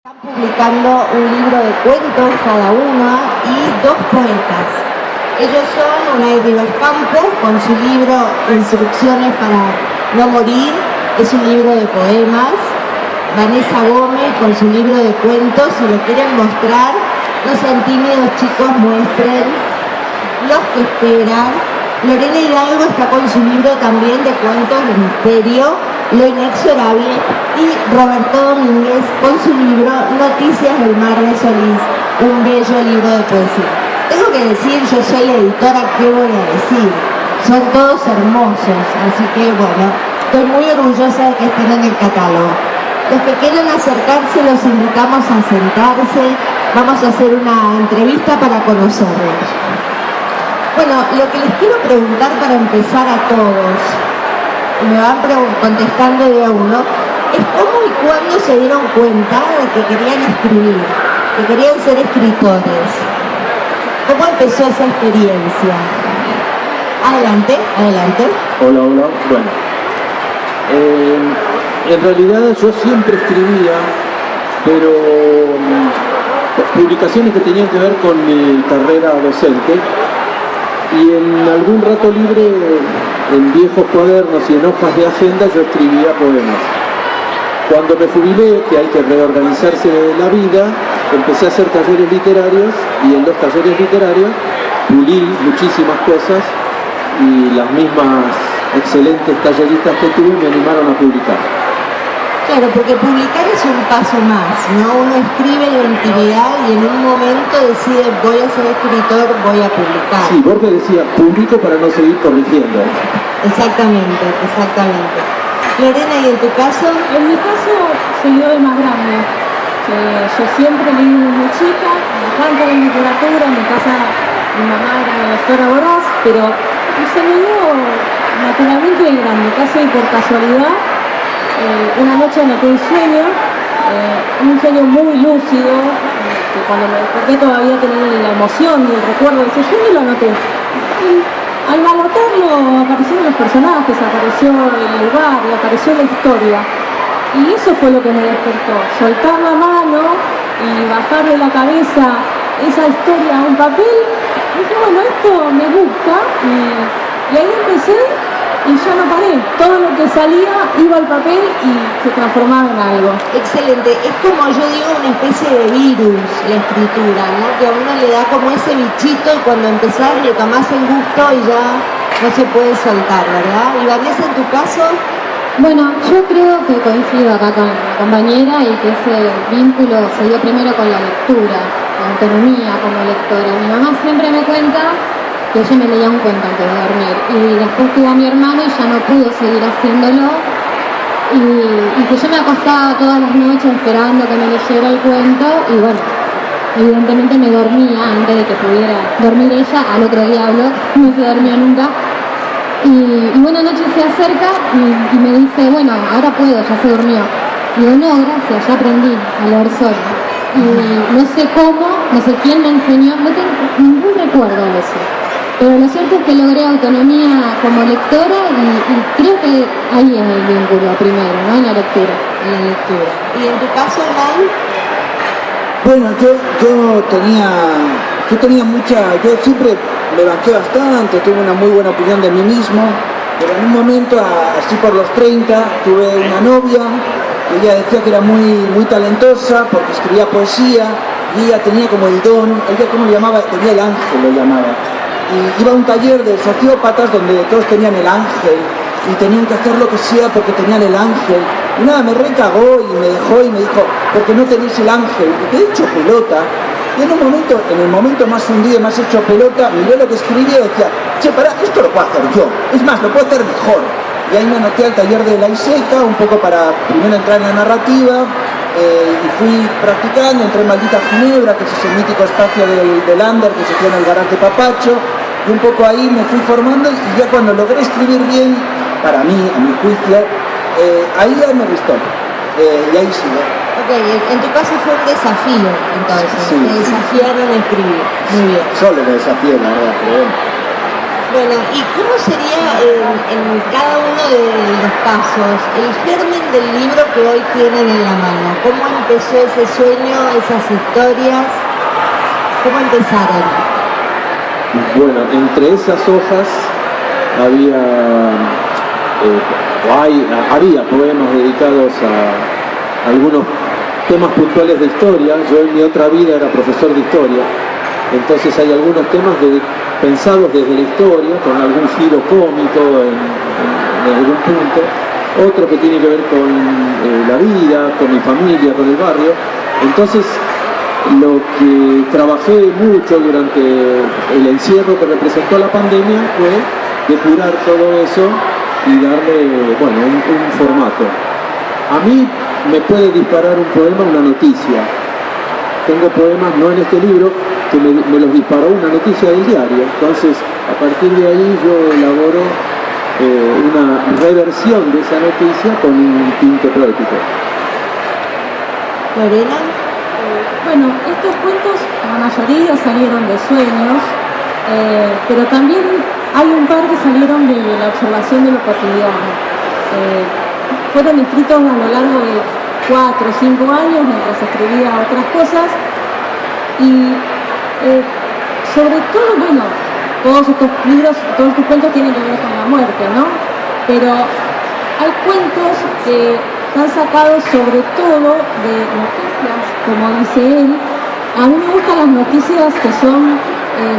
Están publicando un libro de cuentos cada una y dos poetas. Ellos son Unai Rivers Campos con su libro Instrucciones para no morir, es un libro de poemas. Vanessa Gómez con su libro de cuentos, si lo quieren mostrar, no sean tímidos chicos, muestren los que esperan. Lorena Hidalgo está con su libro también de cuentos de misterio, Lo inexorable, y Roberto Domínguez con su libro Noticias del Mar de Solís, un bello libro de poesía. Tengo que decir, yo soy la editora, ¿qué voy a decir? Son todos hermosos, así que bueno, estoy muy orgullosa de que estén en el catálogo. Los que quieran acercarse los invitamos a sentarse, vamos a hacer una entrevista para conocerlos. Bueno, lo que les quiero preguntar para empezar a todos, y me van contestando de a uno, es cómo y cuándo se dieron cuenta de que querían escribir, que querían ser escritores. ¿Cómo empezó esa experiencia? Adelante, adelante. Hola, hola. Bueno, en realidad yo siempre escribía, pero publicaciones que tenían que ver con mi carrera docente. Y en algún rato libre, en viejos cuadernos y en hojas de agenda, yo escribía poemas. Cuando me jubilé, que hay que reorganizarse la vida, empecé a hacer talleres literarios, y en los talleres literarios pulí muchísimas cosas, y las mismas excelentes talleristas que tuve me animaron a publicar. Claro, porque publicar es un paso más, ¿no? Uno escribe en la intimidad y en un momento decide voy a ser escritor, voy a publicar. Sí, Borges decía, publico para no seguir corrigiendo. Exactamente, exactamente. Lorena, ¿y en tu caso? En mi caso se dio de más grande. Yo siempre leí desde muy chica, me encanta la literatura, en mi casa mi mamá era una lectora voraz, pero se me dio naturalmente de grande, casi por casualidad. Una noche anoté un sueño muy lúcido, que cuando me desperté todavía tenía la emoción y el recuerdo de ese sueño y lo anoté. Y al anotarlo aparecieron los personajes, apareció el lugar, apareció la historia. Y eso fue lo que me despertó, soltar la mano y bajarle la cabeza esa historia a un papel. Y dije, bueno, esto me gusta, y ahí empecé. Y ya no paré, todo lo que salía iba al papel y se transformaba en algo. Excelente, es como yo digo una especie de virus la escritura, ¿no? Que a uno le da como ese bichito y cuando empezás le tomás el gusto y ya no se puede soltar, ¿verdad? Y Vanessa, en tu caso. Bueno, yo creo que coincido acá con la compañera y que ese vínculo se dio primero con la lectura, la autonomía como lectora. Mi mamá siempre me cuenta que ella me leía un cuento antes de dormir y después tuvo a mi hermano y ya no pudo seguir haciéndolo y que yo me acostaba todas las noches esperando que me leyera el cuento y bueno, evidentemente me dormía antes de que pudiera dormir ella, al otro diablo, no se dormía nunca y buena noche se acerca y me dice, bueno, ahora puedo, ya se durmió. Y digo, no, gracias, ya aprendí a leer sola. Y no sé cómo, no sé quién me enseñó, no tengo ningún recuerdo de eso. Pero lo cierto es que logré autonomía como lectora y creo que ahí es el vínculo primero, ¿no? En la lectura. En la lectura. ¿Y en tu caso, Lai? Bueno, yo siempre me banqué bastante, tuve una muy buena opinión de mí mismo, pero en un momento, así por los 30, tuve una novia, que ella decía que era muy talentosa porque escribía poesía, y ella tenía como el don, ella ¿cómo lo llamaba? Tenía el ángel, lo llamaba. Y iba a un taller de sociópatas donde todos tenían el ángel y tenían que hacer lo que sea porque tenían el ángel. Y nada, me recagó y me dejó y me dijo, porque no tenéis el ángel, y quedé hecho pelota. Y en el momento más hundido, más hecho pelota, miré lo que escribía y decía, che, pará, esto lo puedo hacer yo, es más, lo puedo hacer mejor. Y ahí me anoté al taller de La Iseca, un poco para primero entrar en la narrativa, y fui practicando, entré en Maldita Ginebra, que es ese mítico espacio del under que se hacía en el garaje Papacho, y un poco ahí me fui formando, y ya cuando logré escribir bien, para mí, a mi juicio, ahí ya me gustó, y ahí sigo. Ok, en tu caso fue un desafío, entonces, Sí. te desafiaron a escribir, muy bien. Solo me desafié, la verdad, pero bueno. Bueno, ¿y cómo sería en cada uno de los pasos el germen del libro que hoy tienen en la mano? ¿Cómo empezó ese sueño, esas historias? ¿Cómo empezaron? Bueno, entre esas hojas había poemas dedicados a algunos temas puntuales de historia. Yo en mi otra vida era profesor de historia, entonces hay algunos temas pensados desde la historia, con algún giro cómico en algún punto, otro que tiene que ver con la vida, con mi familia, con el barrio. Entonces, lo que trabajé mucho durante el encierro que representó la pandemia fue depurar todo eso y darle, bueno, un formato. A mí me puede disparar un poema, una noticia. Tengo poemas, no en este libro, que me los disparó una noticia del diario. Entonces, a partir de ahí yo elaboro una reversión de esa noticia con un tinte poético. Lorena. Bueno, estos cuentos, la mayoría salieron de sueños, pero también hay un par que salieron de la observación de lo cotidiano. Fueron escritos a lo largo de 4 o 5 años mientras escribía otras cosas y sobre todo, bueno, todos estos libros, todos estos cuentos tienen que ver con la muerte, ¿no? Pero hay cuentos que están sacados sobre todo de noticias, como dice él. A mí me gustan las noticias que son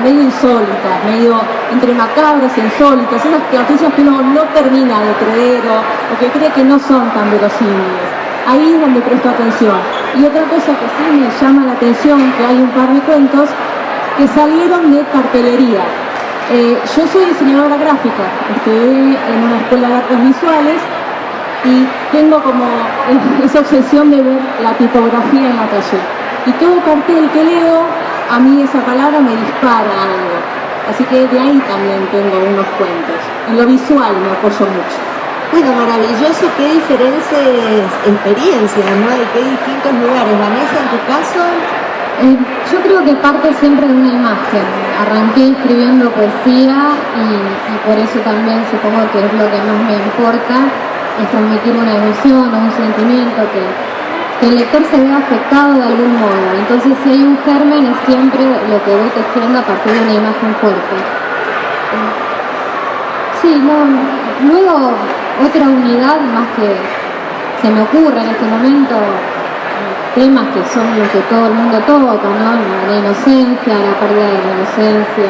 medio insólitas, medio entre macabras e insólitas, esas noticias que uno no termina de creer o que cree que no son tan verosímiles. Ahí es donde presto atención. Y otra cosa que sí me llama la atención, que hay un par de cuentos que salieron de cartelería. Yo soy diseñadora gráfica, estudié en una escuela de artes visuales y tengo como esa obsesión de ver la tipografía en la calle. Y todo cartel que leo, a mí esa palabra me dispara algo. Así que de ahí también tengo unos cuentos. En lo visual me apoyo mucho. Bueno, maravilloso, qué diferentes experiencias, ¿no? De qué distintos lugares. Vanessa, en tu caso. Yo creo que parte siempre de una imagen. Arranqué escribiendo poesía y por eso también supongo que es lo que más me importa, es transmitir una emoción o un sentimiento que el lector se vea afectado de algún modo. Entonces, si hay un germen, es siempre lo que voy tejiendo a partir de una imagen fuerte. Sí, no, luego otra unidad más que se me ocurre en este momento, temas que son los que todo el mundo toca, ¿no? La inocencia, la pérdida de la inocencia,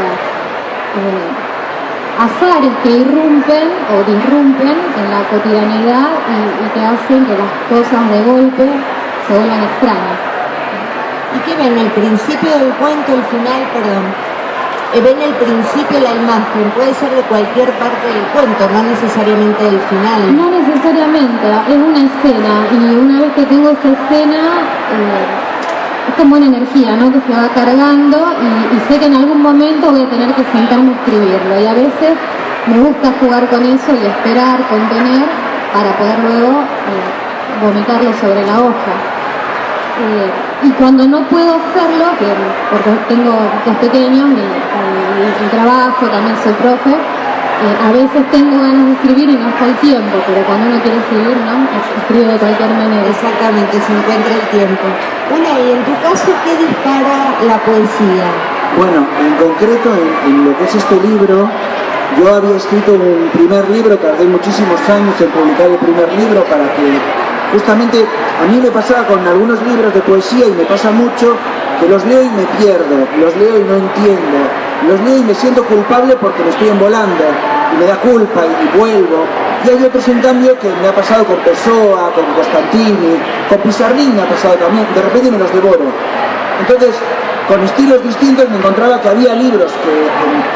azares que irrumpen o disrumpen en la cotidianidad y que hacen que las cosas de golpe se vuelvan extrañas. ¿Y qué ven? ¿El principio del cuento, el final, perdón? Ven el principio, la imagen, puede ser de cualquier parte del cuento, no necesariamente del final. No necesariamente, es una escena y una vez que tengo esa escena es como una energía, ¿no? Que se va cargando y sé que en algún momento voy a tener que sentarme a escribirlo y a veces me gusta jugar con eso y esperar, contener para poder luego vomitarlo sobre la hoja. Y cuando no puedo hacerlo, porque tengo 2 pequeños y trabajo, también soy profe, a veces tengo ganas de escribir y no está el tiempo, pero cuando uno quiere escribir, ¿no? Escribe de cualquier manera. Exactamente, se encuentra el tiempo. Y en tu caso, ¿qué dispara la poesía? Bueno, en concreto, en lo que es este libro, yo había escrito un primer libro, tardé muchísimos años en publicar el primer libro para que justamente a mí me pasaba con algunos libros de poesía y me pasa mucho que los leo y me pierdo, los leo y no entiendo, los leo y me siento culpable porque me estoy embolando y me da culpa y vuelvo. Y hay otros en cambio que me ha pasado con Pessoa, con Costantini, con Pizarrín me ha pasado también, de repente me los devoro. Entonces, con estilos distintos me encontraba que había libros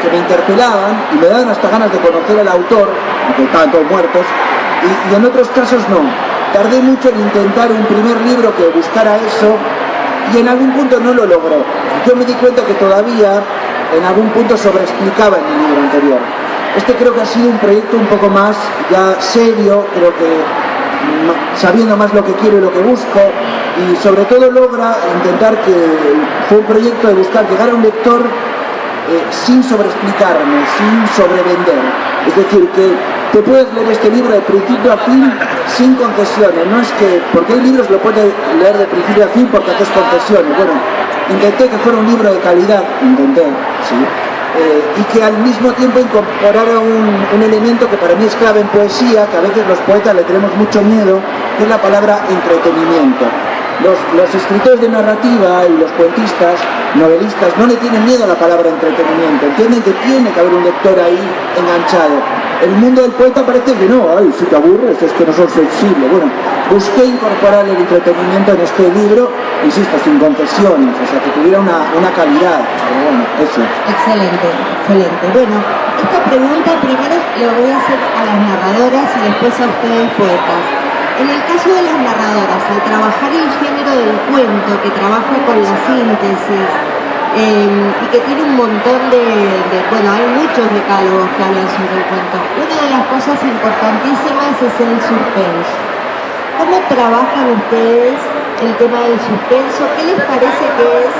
que me interpelaban y me daban hasta ganas de conocer al autor, aunque estaban todos muertos, y en otros casos no. Tardé mucho en intentar un primer libro que buscara eso y en algún punto no lo logró. Yo me di cuenta que todavía en algún punto sobreexplicaba en mi libro anterior. Este creo que ha sido un proyecto un poco más ya serio, creo que sabiendo más lo que quiero y lo que busco, y sobre todo logra intentar que fue un proyecto de buscar llegar a un lector sin sobreexplicarme, sin sobrevender. Es decir, que te puedes leer este libro de principio a fin sin concesiones. No es que, porque hay libros que lo puedes leer de principio a fin porque haces concesiones. Bueno, intenté que fuera un libro de calidad, sí. Y que al mismo tiempo incorporara un elemento que para mí es clave en poesía, que a veces los poetas le tenemos mucho miedo, que es la palabra entretenimiento. Los escritores de narrativa y los cuentistas, novelistas, no le tienen miedo a la palabra entretenimiento, entienden que tiene que haber un lector ahí enganchado. El mundo del poeta parece que no, ay, si te aburres, es que no sos sensible. Bueno, busqué incorporar el entretenimiento en este libro, insisto, sin concesiones, o sea, que tuviera una calidad, pero bueno, eso. Excelente, excelente. Bueno, esta pregunta primero le voy a hacer a las narradoras y después a ustedes poetas. En el caso de las narradoras, al trabajar el género del cuento, que trabaja con la síntesis y que tiene un montón bueno, hay muchos decálogos que hablan sobre el cuento. Una de las cosas importantísimas es el suspenso. ¿Cómo trabajan ustedes el tema del suspenso? ¿Qué les parece que es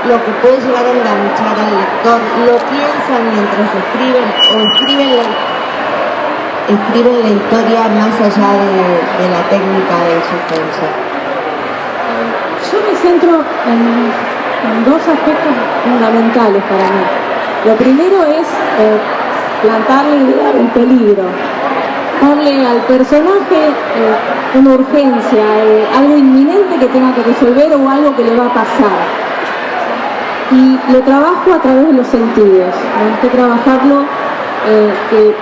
lo que puede llegar a enganchar al lector? ¿Lo piensan mientras escriben o escriben la historia más allá de la técnica del suspenso? Yo me centro en dos aspectos fundamentales para mí. Lo primero es plantar la idea del peligro, darle al personaje una urgencia, algo inminente que tenga que resolver o algo que le va a pasar. Y lo trabajo a través de los sentidos. Hay que trabajarlo, que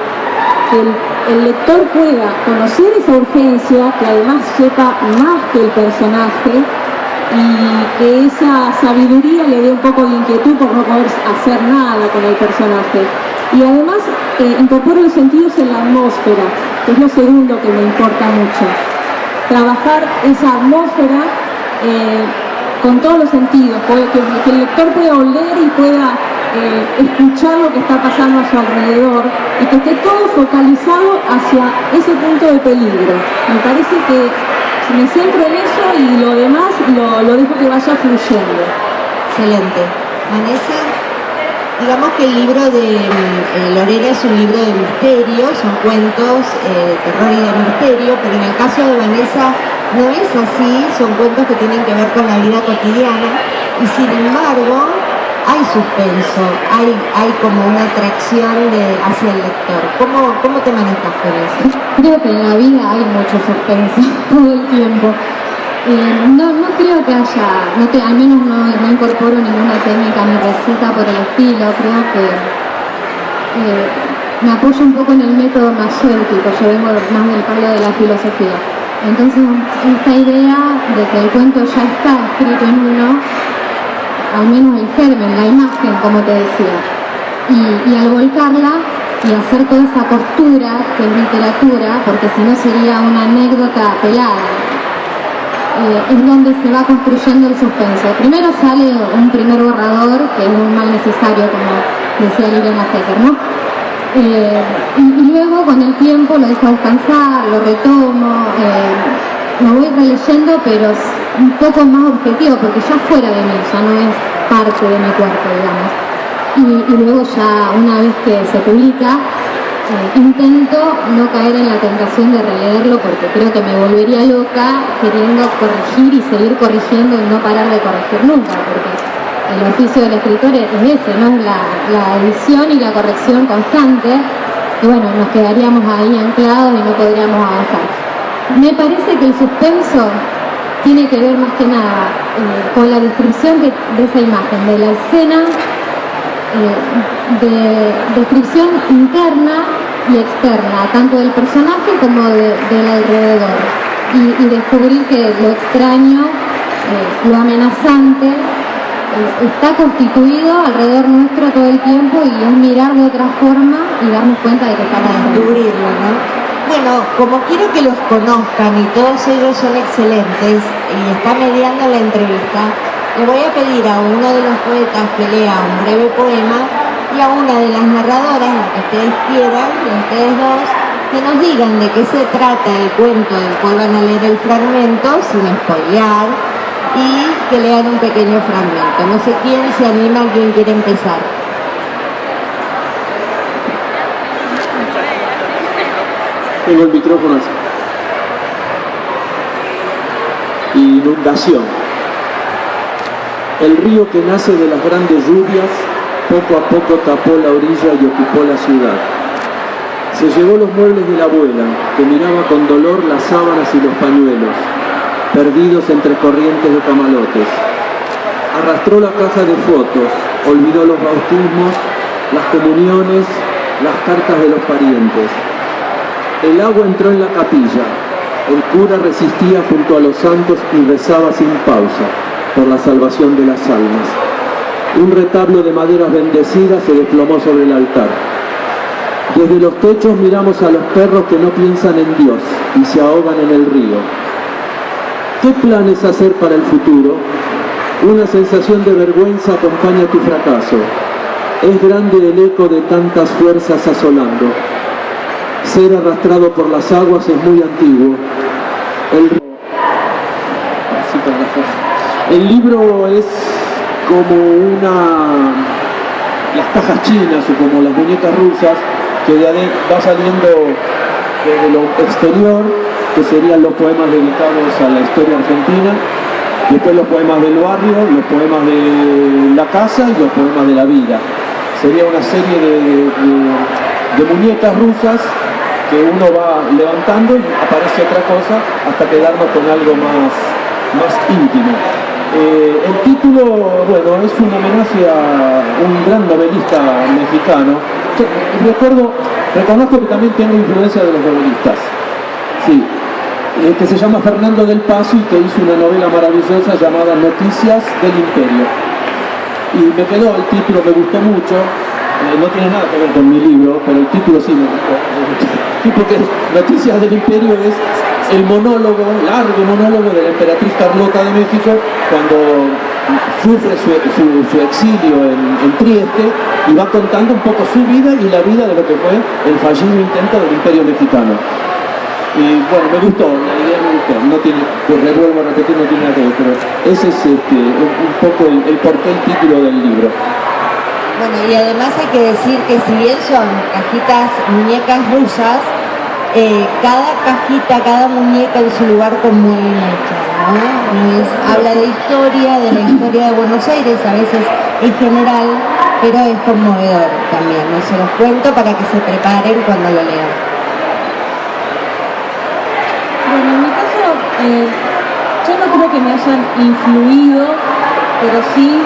el lector pueda conocer esa urgencia, que además sepa más que el personaje y que esa sabiduría le dé un poco de inquietud por no poder hacer nada con el personaje. Y además incorporo los sentidos en la atmósfera, que es lo segundo que me importa mucho. Trabajar esa atmósfera con todos los sentidos, que el lector pueda oler y pueda escuchar lo que está pasando a su alrededor y que esté todo focalizado hacia ese punto de peligro. Me parece que me centro en eso y lo demás lo dejo que vaya fluyendo. Excelente. Vanessa, digamos que el libro de Lorena es un libro de misterio, son cuentos de terror y de misterio, pero en el caso de Vanessa no es así, son cuentos que tienen que ver con la vida cotidiana y sin embargo hay suspenso, hay como una atracción hacia el lector. ¿Cómo te manejas con eso? Creo que en la vida hay mucho suspenso todo el tiempo. No creo que haya, al menos no incorporo ninguna técnica ni receta por el estilo. Creo que me apoyo un poco en el método mayéutico, yo vengo más del palo de la filosofía. Entonces esta idea de que el cuento ya está escrito en uno, al menos el germen, la imagen, como te decía, y al volcarla y hacer toda esa costura que es literatura, porque si no sería una anécdota pelada, es donde se va construyendo el suspenso. Primero sale un primer borrador, que es un mal necesario, como decía Liliana Hecker, ¿no? Y luego con el tiempo lo dejo descansar, lo retomo, lo voy releyendo, pero un poco más objetivo, porque ya fuera de mí, ya no es parte de mi cuerpo, digamos. Y luego ya una vez que se publica, intento no caer en la tentación de releerlo, porque creo que me volvería loca queriendo corregir y seguir corrigiendo y no parar de corregir nunca, porque el oficio del escritor es ese, ¿no? Es la edición y la corrección constante, y bueno, nos quedaríamos ahí anclados y no podríamos avanzar. Me parece que el suspenso tiene que ver más que nada con la descripción de esa imagen, de la escena, de descripción interna y externa, tanto del personaje como del alrededor, y descubrir que lo extraño, lo amenazante, está constituido alrededor nuestro todo el tiempo, y es mirar de otra forma y darnos cuenta de que está pasando. Descubrirlo, ¿no? Bueno, como quiero que los conozcan y todos ellos son excelentes y está mediando la entrevista, le voy a pedir a uno de los poetas que lea un breve poema y a una de las narradoras, la que ustedes quieran, de ustedes dos, que nos digan de qué se trata el cuento del cual van a leer el fragmento, sin spoilear, y que lean un pequeño fragmento. No sé quién se anima, quién quiere empezar. Tengo el micrófono así. Inundación. El río que nace de las grandes lluvias poco a poco tapó la orilla y ocupó la ciudad. Se llevó los muebles de la abuela, que miraba con dolor las sábanas y los pañuelos, perdidos entre corrientes de camalotes. Arrastró la caja de fotos, olvidó los bautismos, las comuniones, las cartas de los parientes. El agua entró en la capilla. El cura resistía junto a los santos y rezaba sin pausa por la salvación de las almas. Un retablo de maderas bendecidas se desplomó sobre el altar. Desde los techos miramos a los perros que no piensan en Dios y se ahogan en el río. ¿Qué planes hacer para el futuro? Una sensación de vergüenza acompaña tu fracaso. Es grande el eco de tantas fuerzas asolando. Ser arrastrado por las aguas es muy antiguo. El libro es como las cajas chinas o como las muñecas rusas que va saliendo desde lo exterior, que serían los poemas dedicados a la historia argentina, después los poemas del barrio, los poemas de la casa y los poemas de la vida. Sería una serie de muñecas rusas que uno va levantando y aparece otra cosa hasta quedarnos con algo más íntimo. El título, bueno, es un homenaje a un gran novelista mexicano. Reconozco que también tengo influencia de los novelistas, sí, que se llama Fernando del Paso y que hizo una novela maravillosa llamada Noticias del Imperio. Y me quedó el título, me gustó mucho. No tiene nada que ver con mi libro, pero el título sí me gustó. Sí, porque Noticias del Imperio es el monólogo, largo monólogo de la emperatriz Carlota de México cuando sufre su exilio en Trieste y va contando un poco su vida y la vida de lo que fue el fallido intento del Imperio Mexicano. Y bueno, me gustó, la idea me gustó, no tiene, pues vuelvo a repetir, no tiene nada que ver, pero ese es un poco el porqué el título del libro. Bueno, y además hay que decir que si bien son cajitas, muñecas rusas, cada cajita, cada muñeca en su lugar común hecha, ¿no? Habla de la historia de Buenos Aires, a veces en general, pero es conmovedor también, ¿no? Se los cuento para que se preparen cuando lo lean. Bueno, en mi caso, yo no creo que me hayan influido, pero sí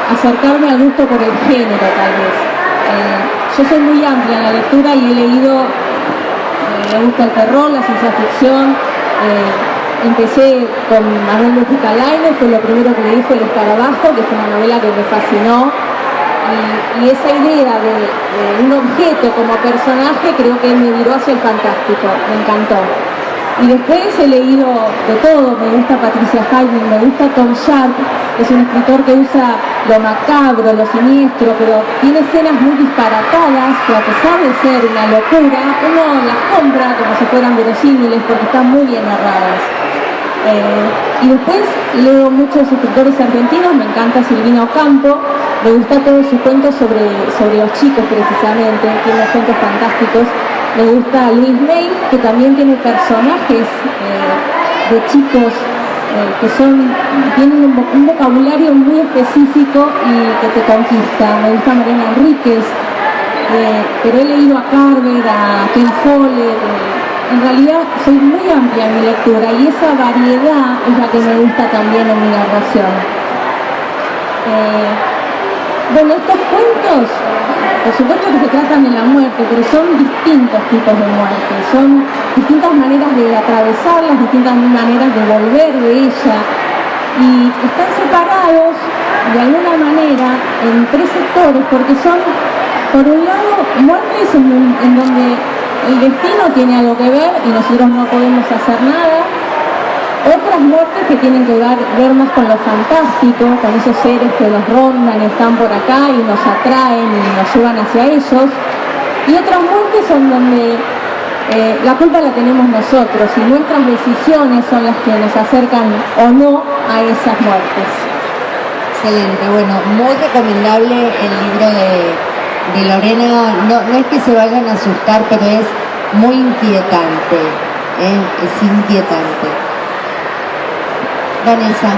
acercarme al gusto por el género, tal vez. Yo soy muy amplia en la lectura y he leído, me gusta el terror, la ciencia ficción. Empecé con Manuel Mujica Lainez, fue lo primero que leí fue El Escarabajo, que fue una novela que me fascinó. Y esa idea de un objeto como personaje creo que me viró hacia el fantástico, me encantó. Y después he leído de todo, me gusta Patricia Highsmith, me gusta Tom Sharp, que es un escritor que usa lo macabro, lo siniestro, pero tiene escenas muy disparatadas que a pesar de ser una locura, uno las compra como si fueran verosímiles porque están muy bien narradas. Y después leo muchos escritores argentinos, me encanta Silvina Ocampo, me gusta todos sus cuentos sobre los chicos precisamente, tiene unos cuentos fantásticos. Me gusta Luis May, que también tiene personajes de chicos que tienen un vocabulario muy específico y que te conquista. Me gusta Mariana Enríquez, pero he leído a Carver, a Ken Follett. En realidad soy muy amplia en mi lectura y esa variedad es la que me gusta también en mi narración. Bueno, estos cuentos, por supuesto que se tratan de la muerte, pero son distintos tipos de muerte, son distintas maneras de atravesarlas, distintas maneras de volver de ella, y están separados de alguna manera en tres sectores, porque son, por un lado, muertes en donde el destino tiene algo que ver y nosotros no podemos hacer nada. Otras muertes que tienen que ver más con lo fantástico, con esos seres que los rondan, están por acá y nos atraen y nos llevan hacia ellos. Y otras muertes son donde la culpa la tenemos nosotros y nuestras decisiones son las que nos acercan o no a esas muertes. Excelente, bueno, muy recomendable el libro de Lorena. No es que se vayan a asustar, pero es muy inquietante, es inquietante. Vanessa,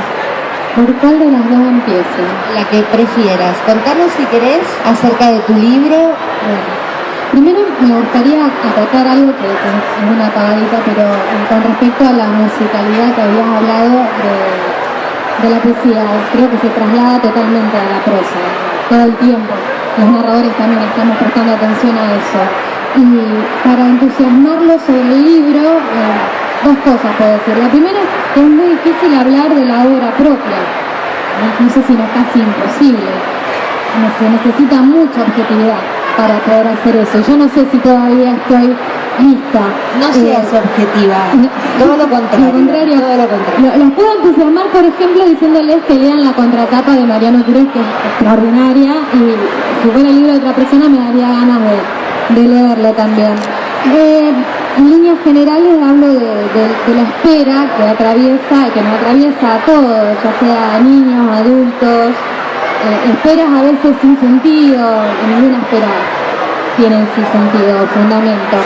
¿Por cuál de las dos empiezo? la que prefieras. Contanos si querés acerca de tu libro. Bueno, primero me gustaría acotar algo que es una pagadita, pero con respecto a la musicalidad que habías hablado de la poesía, creo que se traslada totalmente a la prosa, todo el tiempo. Los narradores también estamos prestando atención a eso. Y para entusiasmarlo sobre el libro, dos cosas puedo decir. La primera es que es muy difícil hablar de la obra propia. No sé si no es casi imposible. Se necesita mucha objetividad para poder hacer eso. Yo no sé si todavía estoy lista. No seas objetiva, todo lo contrario. Todo lo contrario. Los puedo entusiasmar, por ejemplo, diciéndoles que lean la contratapa de Mariano Cruz, que es extraordinaria, y si fuera el libro de otra persona me daría ganas de leerlo también. En líneas generales hablo de la espera que nos atraviesa a todos, ya sea niños, adultos, esperas a veces sin sentido, ninguna espera tiene en sí sentido o fundamento.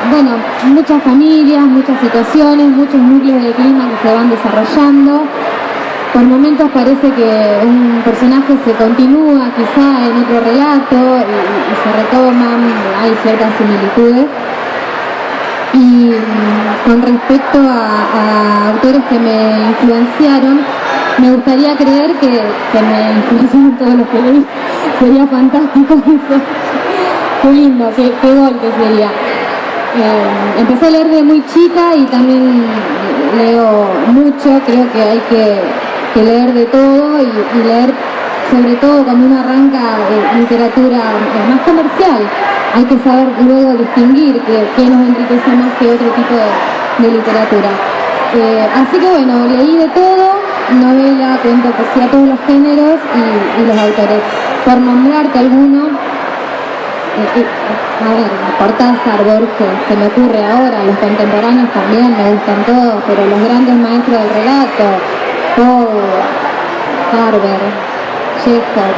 Bueno, muchas familias, muchas situaciones, muchos núcleos de clima que se van desarrollando. Por momentos parece que un personaje se continúa quizá en otro relato y se retoman, hay ciertas similitudes. Y con respecto a autores que me influenciaron, me gustaría creer que me influenciaron todos los que leí. Sería fantástico eso. Qué lindo, qué golpe sería. Empecé a leer de muy chica y también leo mucho. Creo que hay que leer de todo y leer sobre todo cuando uno arranca literatura más comercial. Hay que saber luego distinguir qué nos enriquece más que otro tipo de literatura. Así que bueno, leí de todo, novela, cuento, poesía, todos los géneros y los autores. Por nombrarte alguno, a ver, Cortázar, Borges, se me ocurre ahora, los contemporáneos también me gustan todos, pero los grandes maestros del relato, Poe, Harber, Chekhov,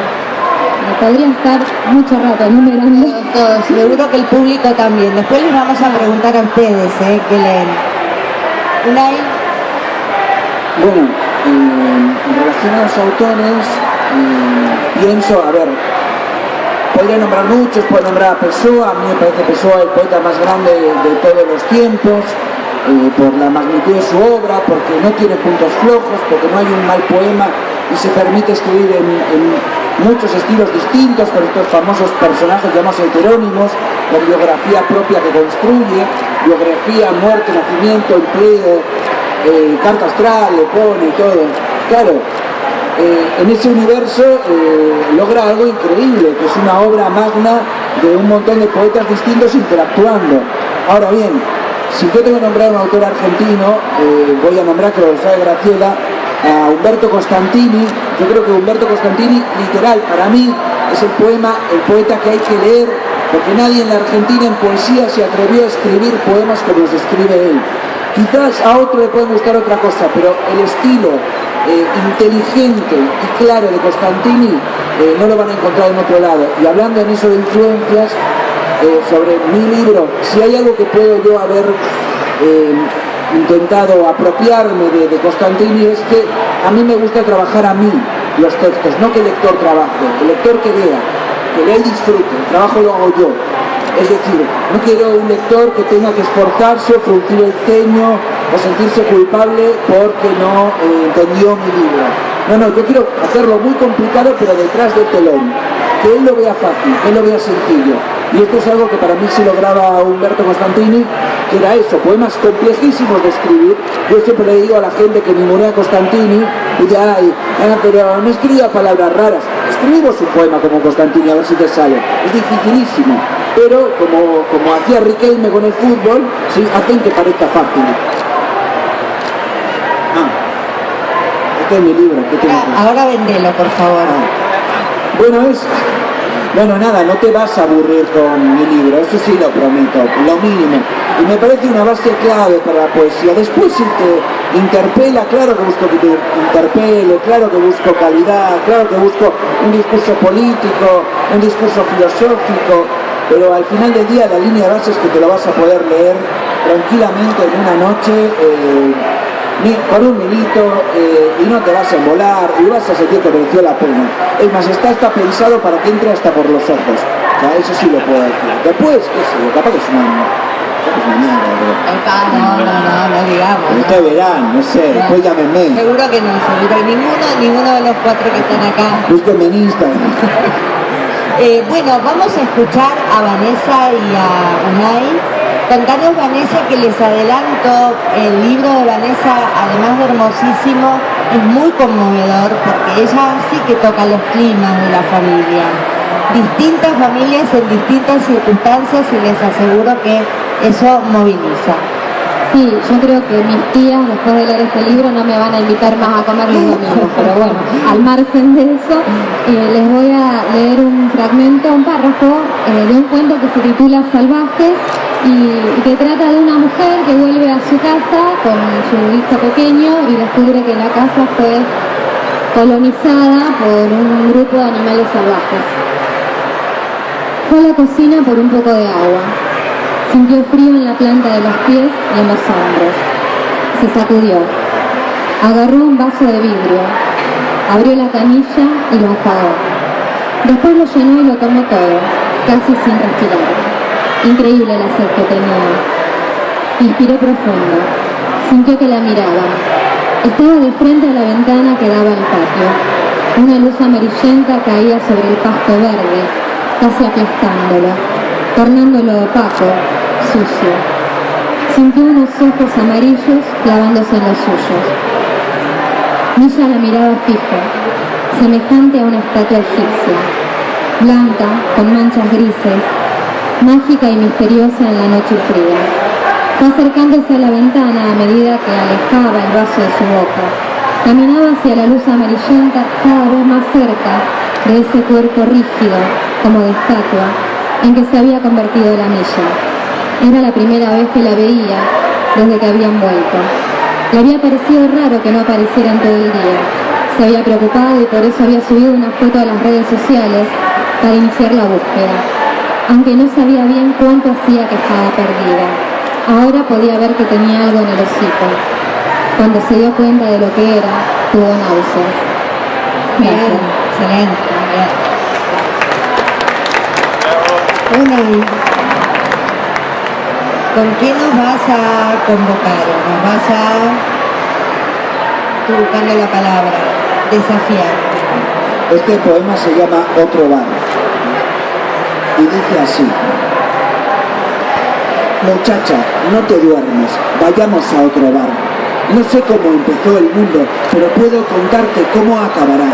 podría estar mucho rato enumerando. Todos, seguro que el público también. Después les vamos a preguntar a ustedes, ¿qué leen? Unai. Bueno, en relación a los autores, pienso, a ver, podría nombrar muchos, puedo nombrar a Pessoa. A mí me parece Pessoa el poeta más grande de todos los tiempos, por la magnitud de su obra, porque no tiene puntos flojos, porque no hay un mal poema y se permite escribir en muchos estilos distintos, con estos famosos personajes llamados heterónimos, la biografía propia que construye, biografía, muerte, nacimiento, empleo, carta astral, le pone y todo. Claro, en ese universo logra algo increíble, que es una obra magna de un montón de poetas distintos interactuando. Ahora bien, si yo tengo que nombrar un autor argentino, voy a nombrar, que lo sabe Graciela, a Umberto Costantini. Yo creo que Umberto Costantini, literal, para mí es el poeta que hay que leer, porque nadie en la Argentina en poesía se atrevió a escribir poemas como los escribe él. Quizás a otro le puede gustar otra cosa, pero el estilo inteligente y claro de Costantini no lo van a encontrar en otro lado. Y hablando en eso de influencias, sobre mi libro, si hay algo que puedo yo haber intentado apropiarme de Costantini, es que a mí me gusta trabajar a mí los textos, no que el lector trabaje, el lector que lea y disfrute, el trabajo lo hago yo. Es decir, no quiero un lector que tenga que esforzarse, fruncir el ceño o sentirse culpable porque no entendió mi libro. No, yo quiero hacerlo muy complicado, pero detrás del telón, que él lo vea fácil, que él lo vea sencillo. Y esto es algo que para mí se lograba Umberto Costantini, que era eso, poemas complejísimos de escribir. Yo siempre le digo a la gente que ningunea a Costantini, y dice, pero no escriba palabras raras. Escribimos un poema como Costantini, a ver si te sale. Es dificilísimo, pero como hacía Riquelme con el fútbol, sí, hacen que parezca fácil. Este es mi libro. Ahora vendelo, por favor. Bueno, nada, no te vas a aburrir con mi libro, eso sí lo prometo, lo mínimo. Y me parece una base clave para la poesía. Después, si te interpela, claro que busco que te interpele, claro que busco calidad, claro que busco un discurso político, un discurso filosófico, pero al final del día la línea de base es que te lo vas a poder leer tranquilamente en una noche, por un minuto, y no te vas a embolar y vas a sentir que mereció la pena. Es más, está pensado para que entre hasta por los ojos. O sea, eso sí lo puedo decir. Después, qué sé yo, capaz que es una mierda, No digamos. pero ustedes verán, no sé, después llámenme. Seguro que no, seguro que ninguno de los 4 que están acá. Búsquenme en Instagram. Bueno, vamos a escuchar a Vanessa y a Unai. Contanos, Vanessa, que les adelanto, el libro de Vanessa, además de hermosísimo, es muy conmovedor porque ella sí que toca los climas de la familia. Distintas familias en distintas circunstancias y les aseguro que eso moviliza. Sí, yo creo que mis tías, después de leer este libro, no me van a invitar más a comer los domingos, pero bueno, al margen de eso, les voy a leer un fragmento, un párrafo de un cuento que se titula Salvajes y que trata de una mujer que vuelve a su casa con su hijo pequeño y descubre que la casa fue colonizada por un grupo de animales salvajes. Fue a la cocina por un poco de agua. Sintió frío en la planta de los pies y en los hombros. Se sacudió. Agarró un vaso de vidrio. Abrió la canilla y lo enjuagó. Después lo llenó y lo tomó todo, casi sin respirar. Increíble la sed que tenía. Inspiró profundo. Sintió que la miraban. Estaba de frente a la ventana que daba al patio. Una luz amarillenta caía sobre el pasto verde, casi aplastándolo, tornándolo opaco, sucio. Sintió unos ojos amarillos clavándose en los suyos. Milla la miraba fijo, semejante a una estatua egipcia, blanca, con manchas grises, mágica y misteriosa en la noche fría. Fue acercándose a la ventana a medida que alejaba el vaso de su boca. Caminaba hacia la luz amarillenta cada vez más cerca de ese cuerpo rígido, como de estatua, en que se había convertido la Milla. Era la primera vez que la veía desde que habían vuelto. Le había parecido raro que no aparecieran todo el día. Se había preocupado y por eso había subido una foto a las redes sociales para iniciar la búsqueda, aunque no sabía bien cuánto hacía que estaba perdida. Ahora podía ver que tenía algo en el hocico. Cuando se dio cuenta de lo que era, tuvo náuseas. Bien, excelente. Unai, ¿con qué nos vas a convocar? ¿Nos vas a, tú buscando la palabra, desafiar? Este poema se llama Otro bar y dice así: muchacha, no te duermas, vayamos a otro bar. No sé cómo empezó el mundo, pero puedo contarte cómo acabará.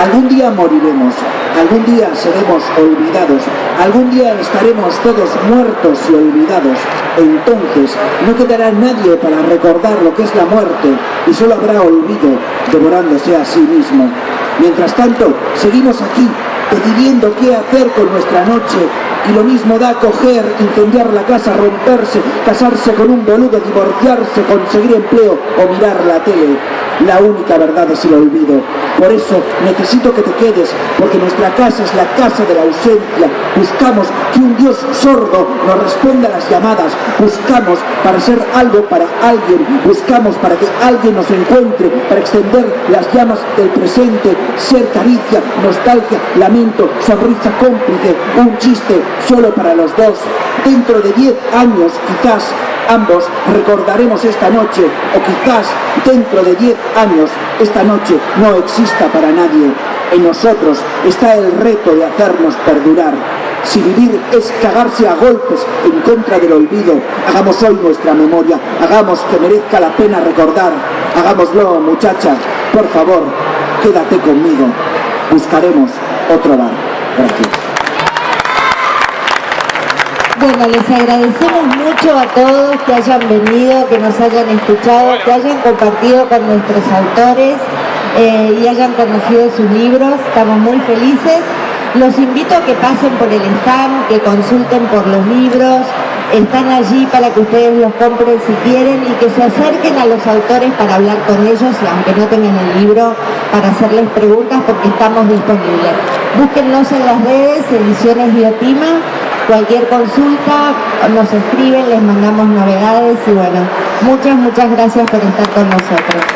Algún día moriremos, algún día seremos olvidados, algún día estaremos todos muertos y olvidados. Entonces no quedará nadie para recordar lo que es la muerte y solo habrá olvido devorándose a sí mismo. Mientras tanto, seguimos aquí, decidiendo qué hacer con nuestra noche, y lo mismo da coger, incendiar la casa, romperse, casarse con un boludo, divorciarse, conseguir empleo o mirar la tele. La única verdad es el olvido. Por eso necesito que te quedes, porque nuestra casa es la casa de la ausencia. Buscamos que un Dios sordo nos responda a las llamadas. Buscamos para ser algo para alguien. Buscamos para que alguien nos encuentre, para extender las llamas del presente. Ser caricia, nostalgia, lamento, sonrisa cómplice, un chiste solo para los dos. Dentro de 10 años, quizás, ambos recordaremos esta noche, o quizás dentro de 10 años esta noche no exista para nadie. En nosotros está el reto de hacernos perdurar. Si vivir es cagarse a golpes en contra del olvido, hagamos hoy nuestra memoria, hagamos que merezca la pena recordar. Hagámoslo, muchacha, por favor, quédate conmigo. Buscaremos otro bar. Gracias. Bueno, les agradecemos mucho a todos que hayan venido, que nos hayan escuchado, que hayan compartido con nuestros autores y hayan conocido sus libros. Estamos muy felices. Los invito a que pasen por el stand, que consulten por los libros. Están allí para que ustedes los compren si quieren y que se acerquen a los autores para hablar con ellos, y aunque no tengan el libro, para hacerles preguntas, porque estamos disponibles. Búsquennos en las redes, Ediciones Biotima, Cualquier consulta nos escriben, les mandamos novedades y bueno, muchas gracias por estar con nosotros.